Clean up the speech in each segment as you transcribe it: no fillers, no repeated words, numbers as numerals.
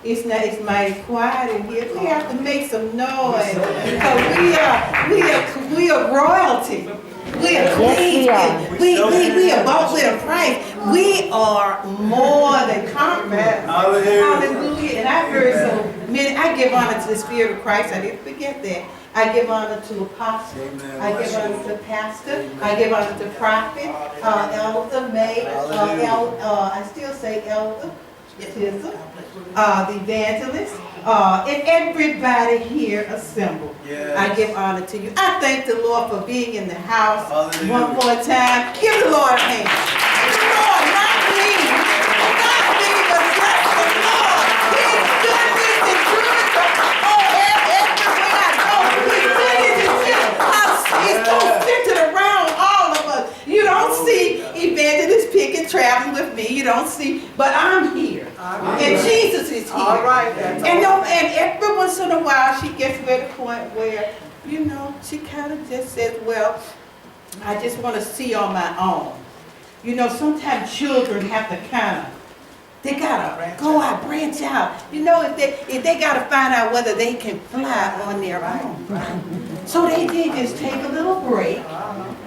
It's not. It's mighty quiet in here. We have to make some noise because we are royalty. We are queens. We are bought with a price. We are more than conquerors. Hallelujah. And I've heard so many. I give honor to the Spirit of Christ. I didn't forget that. I give honor to apostle. I give honor to pastor. I give honor to prophet, elder, maid, I still say elder, the evangelist, and everybody here assembled. Yes. I give honor to you. I thank the Lord for being in the house. Hallelujah. One more time. Give the Lord a hand. Lord, not me. Not me, but bless the Lord. His goodness and truth. Oh, everywhere I go, His goodness and truth. It's so centered around all of us. You don't see Evangelist Pickett traveling with me. You don't see, but I'm here. And Jesus is here. All right. And every once in a while she gets to the point where, you know, she kind of just says, well, I just want to see on my own. You know, sometimes children have to they gotta go out, branch out. You know, if they gotta find out whether they can fly on their own. So they just take a little break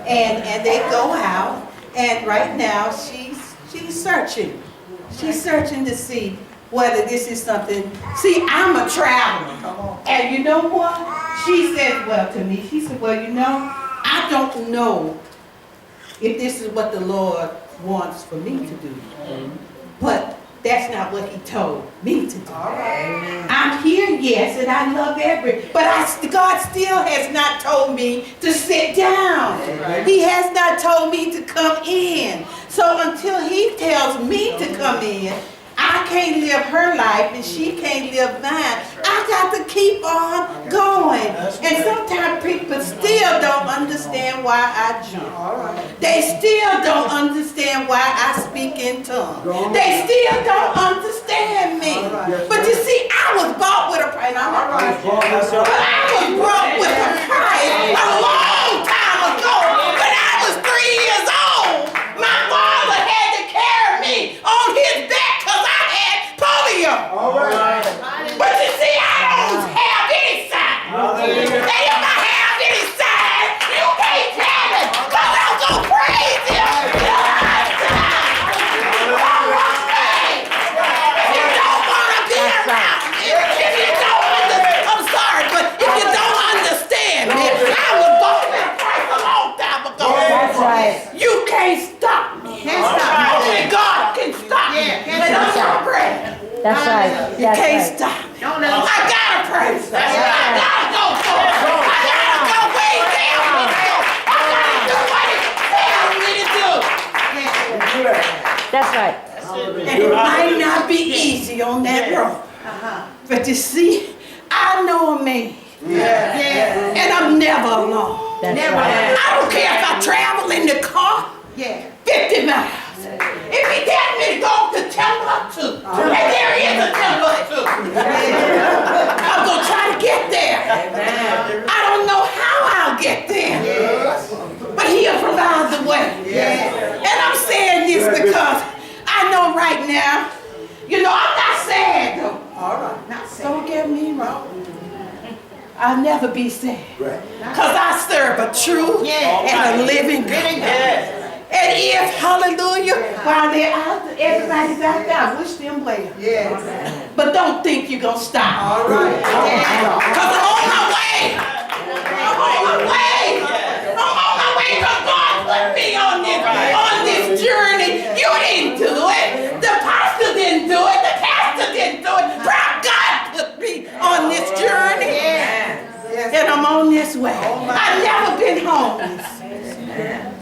and they go out. And right now she's searching. She's searching to see whether this is something. See, I'm a traveler. And you know what? She said, well, to me, she said, well, you know, I don't know if this is what the Lord wants for me to do. But that's not what He told me to do. I'm here, yes, and I love but God still has not told me to sit down. He has not told me to come in. So until He tells me to come in, I can't live her life and she can't live mine. I got to keep on going. And sometimes people still don't understand why I jump. They still don't understand why I speak in tongues. They still don't understand me. But you see, I was bought with a price. But I was bought with a price a long time ago. When I was 3 years old, my father had to carry me on his back because I had polio. But you see, I don't have any sign. And if I have any sign, you can't tell me because I'll go crazy. If you don't want to be around me, if you don't understand, I'm sorry, but if you don't understand me, I was born in Christ a long time ago. That's right. You can't stop me. Only God can stop me. And I'm gonna pray. That's right. You can't stop me. I gotta pray. I gotta go for it. I gotta go where He tells me to go. I gotta do what He tells me to do. That's right. And it might not be easy on that road. But you see, I know a man. And I'm never alone. Never. I don't care if I travel in the car 50 miles. If He tells me to go to Timbuktu, and there is a Timbuktu, I'm going to try to get there. I don't know how I'll get there, but He'll provide the way. And I'm saying this because I know right now, you know, I'm not sad though. Don't get me wrong. I'll never be sad. Because I serve a true and a living God. And if, hallelujah, while they're out, everybody's out there, I wish them well. But don't think you're going to stop. Because I'm on my way. I'm on my way. I'm on my way because God put me on this journey. You didn't do it. The pastor didn't do it. The pastor didn't do it. God put me on this journey. And I'm on this way. I've never been homeless.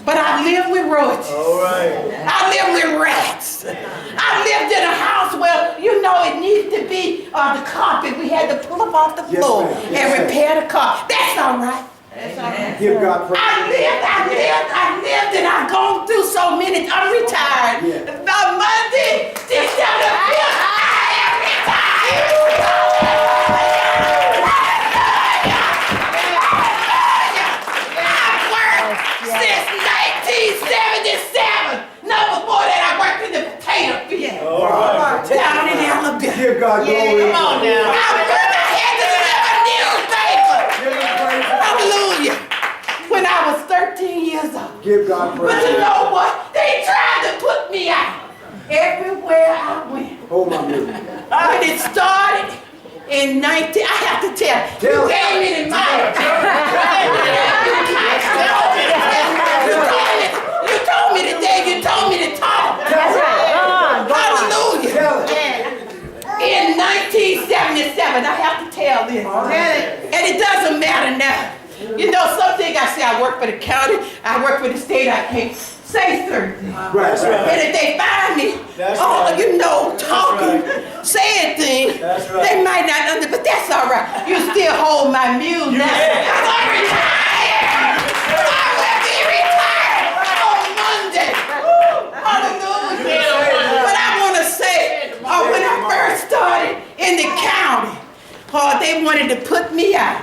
But I live with roaches. I live with rats. I lived in a house where, you know, it needed to be the carpet. We had to pull up off the floor and repair the carpet. That's all right. Give God praise. I lived, and I've gone through so many. I'm retired. About Monday, December 5th, I am retired. Since 1977. No, before that, I worked in the potato field down in Alabama. Give God glory. Come on now. I had to deliver newspaper. Hallelujah. When I was 13 years old. Give God But praise. you know what? They tried to put me out everywhere I went. Hold my music. When it started in 19, I have to tell you gave me the mic. You told me today, you told me to talk. That's right. Go on. Hallelujah. Tell it. In 1977, I have to tell this. And it doesn't matter now. You know, something I say, I work for the county, I work for the state, I can't say certain. Right. And if they find me, you know, talking, saying things, they might not but that's all right. You still hold my mule now. I'm retired. I will be retired on Monday. Hallelujah. But I want to say, when I first started in the county, they wanted to put me out.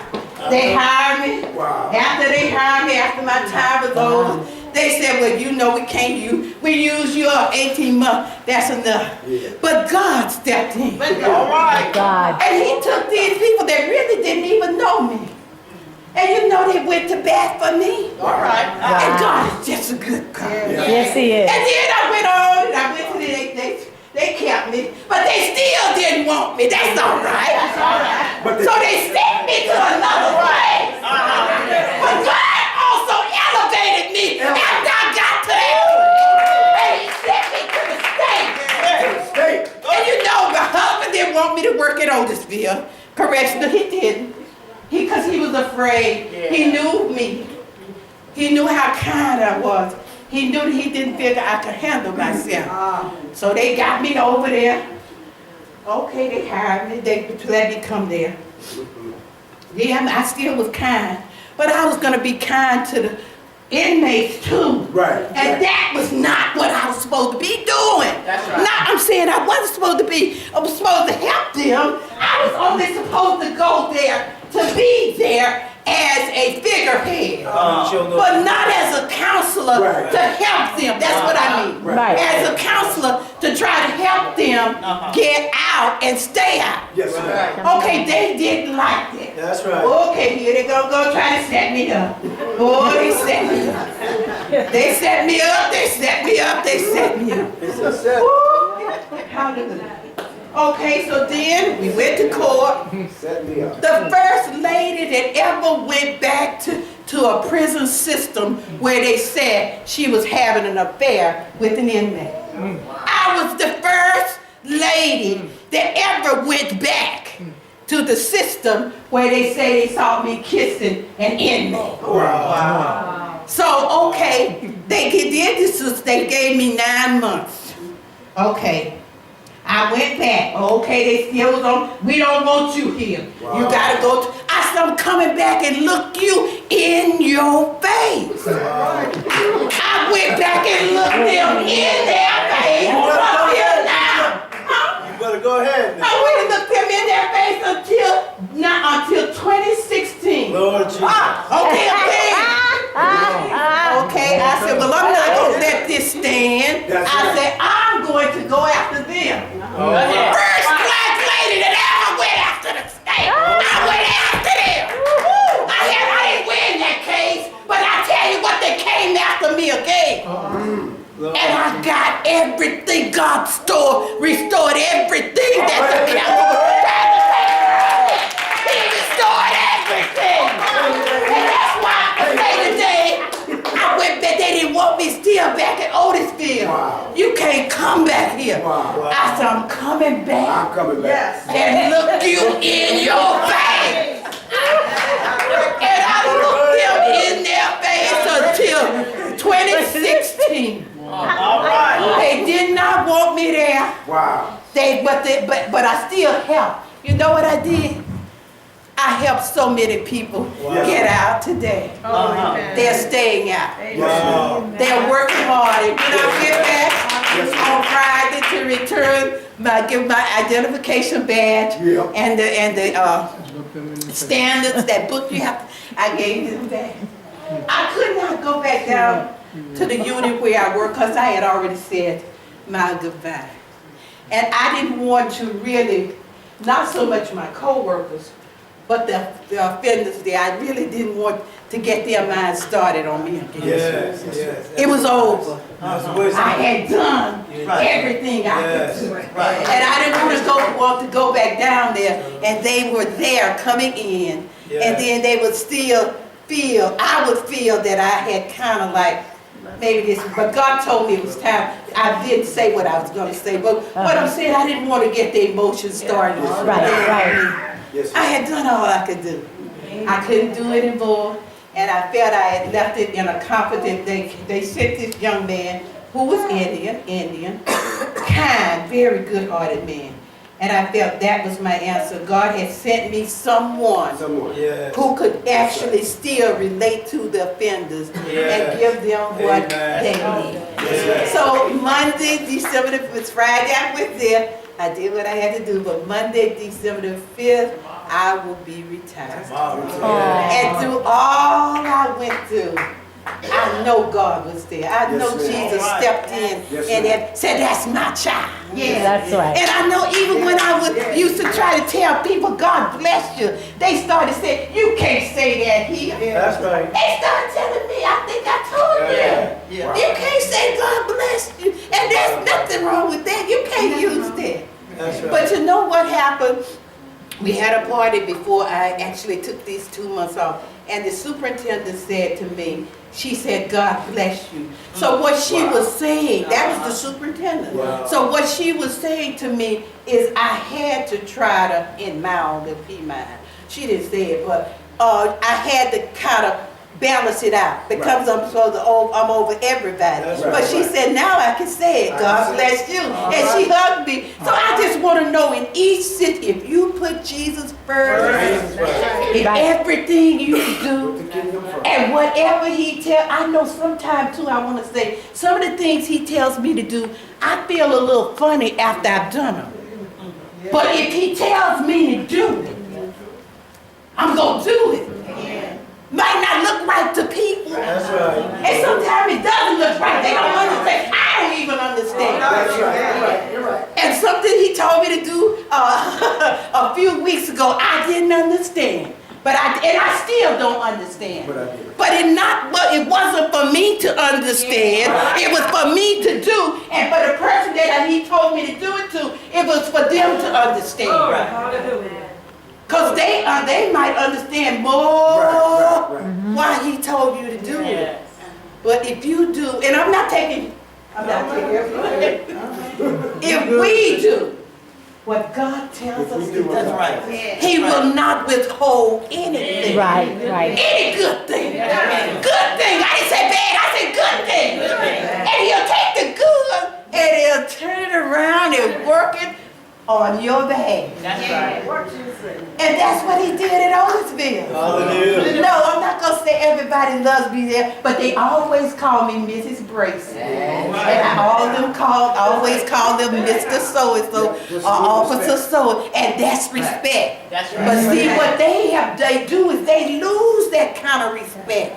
They hired me. Wow. After they hired me, after my time was over, they said, well, you know, we can't use, we use you 18 months. That's enough. Yeah. But God stepped in. All right. God. And he took these people that really didn't even know me. And you know, they went to bat for me. All right. And God is just a good God. Yes, he is. And then I went on and I went to they kept me, but they still didn't want me. That's all right. That's all right. But So they sent me to another place. But God also elevated me after I got to that place. And he sent me to the state. And you know, my husband didn't want me to work at Otisville. Correction, he didn't. Because he was afraid. He knew me. He knew how kind I was. He knew that he didn't figure I could handle myself. So they got me over there. Okay, they hired me. They let me come there. Yeah, I still was kind. But I was going to be kind to the inmates too. Right. And that was not what I was supposed to be doing. That's right. I'm saying I wasn't supposed to be, I was supposed to help them. I was only supposed to go there to be there as a figurehead, but not as a counselor Right. to help them. That's what I mean. Right. As a counselor to try to help them get out and stay out. Yes, ma'am. Okay, they didn't like that. That's right. Okay, here they go try to set me up. Oh, they set me up. They set me up, they set me up, they set me up. Woo. Hallelujah. Okay, so then we went to court. Set me up. The first lady that ever went back to a prison system where they said she was having an affair with an inmate. I was the first lady that ever went back to the system where they say they saw me kissing an inmate. Wow. So, okay, they did this, they gave me 9 months. Okay. I went back. Okay, they still was on. We don't want you here. Wow. You gotta go. I said, I'm coming back and look you in your face. I went back and looked them in their face. Up here now. You better go ahead now. I went and looked them in their face until 2016. Lord Jesus. Okay. Okay, I said, well, I'm not going to let this stand. That's I right. said, I'm going to go after them. First black lady that ever went after the state. I went after them. I didn't win that case, but I tell you what, they came after me again. And I got everything. God restored everything that the devil was trying to take from me. He restored everything. And that's why I say today, I went back. They didn't want me still back at Otisville. Wow. You can't come back here. Wow. I said, I'm coming back. I'm coming back. And look you in your face. And I looked them in their face until 2016. All right. They did not want me there. Wow. But I still helped. You know what I did? I helped so many people get out today. They're staying out. Wow. They're working hard. And when I get back on Friday to return, give my identification badge and the standards, that book you have, I gave them back. I could not go back down to the unit where I work because I had already said my goodbye. And I didn't want to really, not so much my co-workers, but the offenders there, I really didn't want to get their minds started on me again. Yes, yes. It was over. That's the way I had done everything I could do. And I didn't want to go back down there, and they were there coming in, and then they would still feel, I would feel that I had kind of like, maybe this, but God told me it was time. I didn't say what I was going to say, but what I'm saying, I didn't want to get the emotions started. Right. Yes, I had done all I could do. I couldn't do it anymore, and I felt I had left it in a confident. They sent this young man who was Indian, kind, very good-hearted man, and I felt that was my answer. God had sent me someone yes. who could actually still relate to the offenders and give them what they need. Yes. So Monday, December the 5th, Friday I went there. I did what I had to do, but Monday, December the 5th, I will be retired. And through all I went through, I know God was there. I know Jesus stepped in and said, "That's my child." Yeah, that's right. And I know even when I used to try to tell people, "God bless you," they started saying, "You can't say that here." That's right. They started telling me, "I think I told you. You can't say God bless you." And there's nothing wrong with that. You can't use that. That's right. But you know what happened? We had a party before I actually took these 2 months off. And the superintendent said to me, she said, "God bless you." So what she was saying, that was the superintendent. So what she was saying to me is I had to try to, in my own little pea mind, she didn't say it, but I had to kind of balance it out because I'm I'm over everybody. But she said, now I can say it, God bless you. And she hugged me. So I just want to know in each city, if you put Jesus first in everything you do, and whatever he tells, I know sometimes too, I want to say, some of the things he tells me to do, I feel a little funny after I've done them. But if he tells me to do it, I'm going to do it. Might not look right to people. That's right. And sometimes it doesn't look right. They don't understand. I don't even understand. That's right. You're right. And something he told me to do a few weeks ago, I didn't understand. But I still don't understand. But it wasn't for me to understand. It was for me to do. And for the person that he told me to do it to, it was for them to understand. Because they might understand more why he told you to do it. But if you do, and I'm not taking everything. If we do what God tells us to do, he will not withhold anything. Right. Any good thing. Good thing. I didn't say bad, I said good thing. And he'll take the good and he'll turn it around and work it on your behalf. That's right. And that's what he did at Otisville. Hallelujah. No, I'm not going to say everybody loves me there, but they always call me Mrs. Bracie. And I always call them Mr. So-and-so or Officer So, and that's respect. That's right. But see, what they do is they lose that kind of respect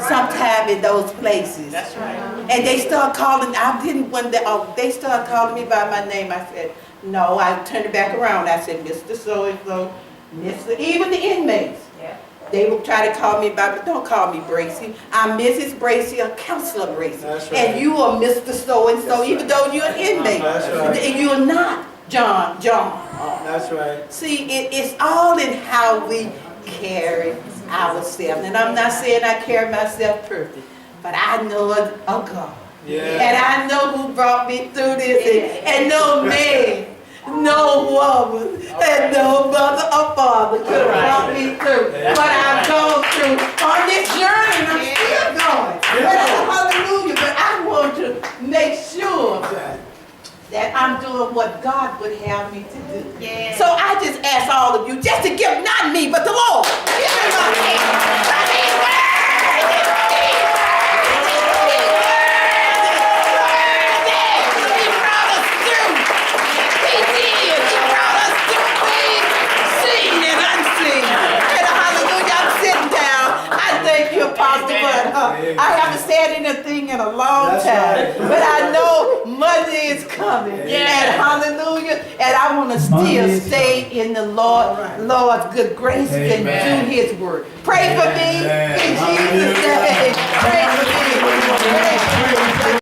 sometime in those places. That's right. And they start calling, they started calling me by my name. I said, no, I turned it back around. I said, Mr. So-and-so, Mr. Even the inmates. They will try to call me by, but don't call me Bracie. I'm Mrs. Bracie or Counselor Bracie. That's right. And you are Mr. So-and-so, even though you're an inmate. That's right. And you're not John. That's right. See, it's all in how we carry ourselves. And I'm not saying I carry myself perfect, but I know a God. And I know who brought me through this. And no man, no woman, and no mother or father could have brought me through what I've gone through on this journey, and I'm still going. Hallelujah. But I want to make sure that I'm doing what God would have me to do. So I just ask all of you just to give, not me, but the Lord. Give me my hand. I haven't said anything in a long time, but I know Monday is coming. Yeah. And hallelujah. And I want to still stay in the Lord's good graces and do his work. Pray for me in Jesus' name.